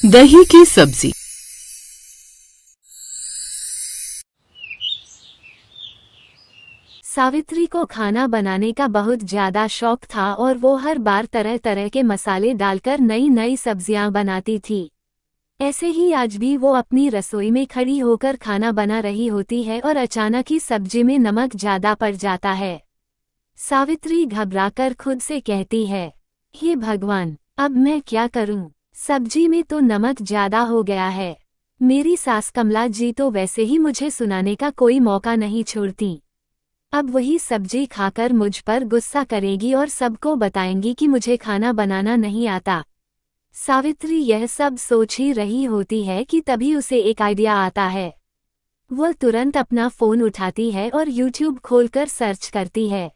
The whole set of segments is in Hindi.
दही की सब्जी। सावित्री को खाना बनाने का बहुत ज्यादा शौक था और वो हर बार तरह तरह के मसाले डालकर नई नई सब्जियां बनाती थी। ऐसे ही आज भी वो अपनी रसोई में खड़ी होकर खाना बना रही होती है और अचानक ही सब्जी में नमक ज्यादा पड़ जाता है। सावित्री घबराकर खुद से कहती है, हे भगवान, अब मैं क्या करूं? सब्जी में तो नमक ज्यादा हो गया है। मेरी सास कमला जी तो वैसे ही मुझे सुनाने का कोई मौका नहीं छोड़ती। अब वही सब्जी खाकर मुझ पर गुस्सा करेगी और सबको बताएंगी कि मुझे खाना बनाना नहीं आता। सावित्री यह सब सोच ही रही होती है कि तभी उसे एक आइडिया आता है। वह तुरंत अपना फोन उठाती है और YouTube खोलकर सर्च करती है,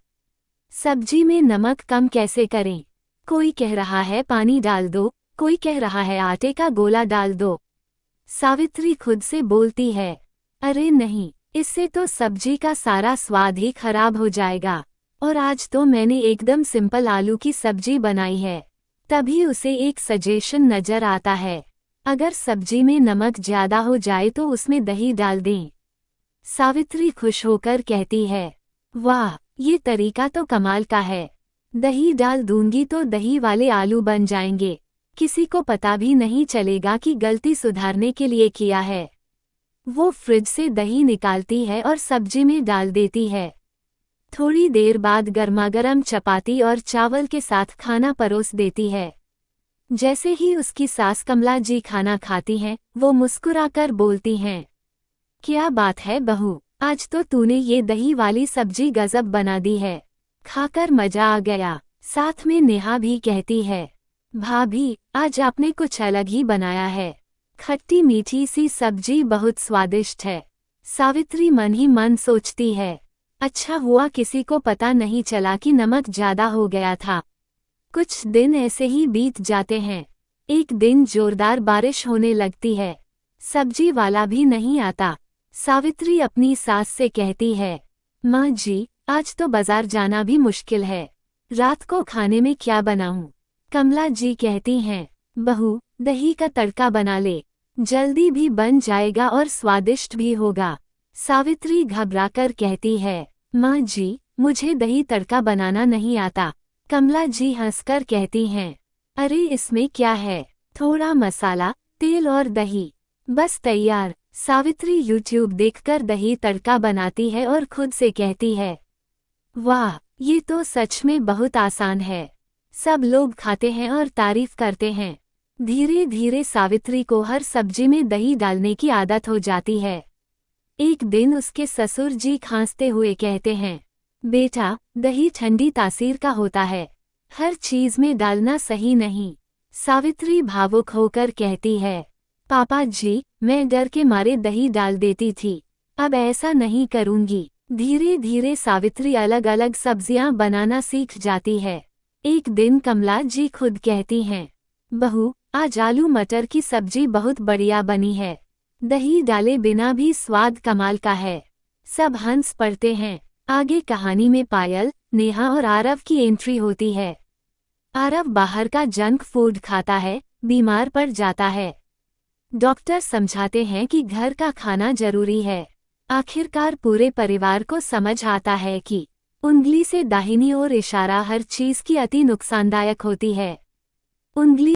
सब्जी में नमक कम कैसे करें। कोई कह रहा है पानी डाल दो, कोई कह रहा है आटे का गोला डाल दो। सावित्री खुद से बोलती है, अरे नहीं, इससे तो सब्जी का सारा स्वाद ही खराब हो जाएगा। और आज तो मैंने एकदम सिंपल आलू की सब्जी बनाई है। तभी उसे एक सजेशन नजर आता है, अगर सब्जी में नमक ज्यादा हो जाए तो उसमें दही डाल दें। सावित्री खुश होकर कहती है, वाह, ये तरीका तो कमाल का है। दही डाल दूंगी तो दही वाले आलू बन जाएंगे। किसी को पता भी नहीं चलेगा कि गलती सुधारने के लिए किया है। वो फ्रिज से दही निकालती है और सब्जी में डाल देती है। थोड़ी देर बाद गर्मागर्म चपाती और चावल के साथ खाना परोस देती है। जैसे ही उसकी सास कमला जी खाना खाती हैं, वो मुस्कुराकर बोलती हैं, क्या बात है बहू, आज तो तूने ये दही वाली सब्जी गजब बना दी है। खाकर मजा आ गया। साथ में नेहा भी कहती है, भाभी, आज आपने कुछ अलग ही बनाया है। खट्टी मीठी सी सब्जी बहुत स्वादिष्ट है। सावित्री मन ही मन सोचती है, अच्छा हुआ किसी को पता नहीं चला कि नमक ज्यादा हो गया था। कुछ दिन ऐसे ही बीत जाते हैं। एक दिन जोरदार बारिश होने लगती है। सब्जी वाला भी नहीं आता। सावित्री अपनी सास से कहती है, माँ जी, आज तो बाजार जाना भी मुश्किल है। रात को खाने में क्या बनाऊं? कमला जी कहती हैं, बहू, दही का तड़का बना ले, जल्दी भी बन जाएगा और स्वादिष्ट भी होगा। सावित्री घबराकर कहती है, माँ जी, मुझे दही तड़का बनाना नहीं आता। कमला जी हंसकर कहती हैं, अरे इसमें क्या है, थोड़ा मसाला, तेल और दही, बस तैयार। सावित्री YouTube देखकर दही तड़का बनाती है और खुद से कहती है, वाह, ये तो सच में बहुत आसान है। सब लोग खाते हैं और तारीफ करते हैं। धीरे धीरे सावित्री को हर सब्जी में दही डालने की आदत हो जाती है। एक दिन उसके ससुर जी खांसते हुए कहते हैं, बेटा, दही ठंडी तासीर का होता है, हर चीज में डालना सही नहीं। सावित्री भावुक होकर कहती है, पापा जी, मैं डर के मारे दही डाल देती थी, अब ऐसा नहीं करूंगी। धीरे धीरे सावित्री अलग अलग सब्जियां बनाना सीख जाती है। एक दिन कमला जी खुद कहती हैं, बहू, आज आलू मटर की सब्जी बहुत बढ़िया बनी है। दही डाले बिना भी स्वाद कमाल का है। सब हंस पड़ते हैं। आगे कहानी में पायल, नेहा और आरव की एंट्री होती है। आरव बाहर का जंक फूड खाता है, बीमार पड़ जाता है। डॉक्टर समझाते हैं कि घर का खाना जरूरी है। आखिरकार पूरे परिवार को समझ आता है कि उंगली से दाहिनी ओर इशारा हर चीज की अति नुकसानदायक होती है। उंगली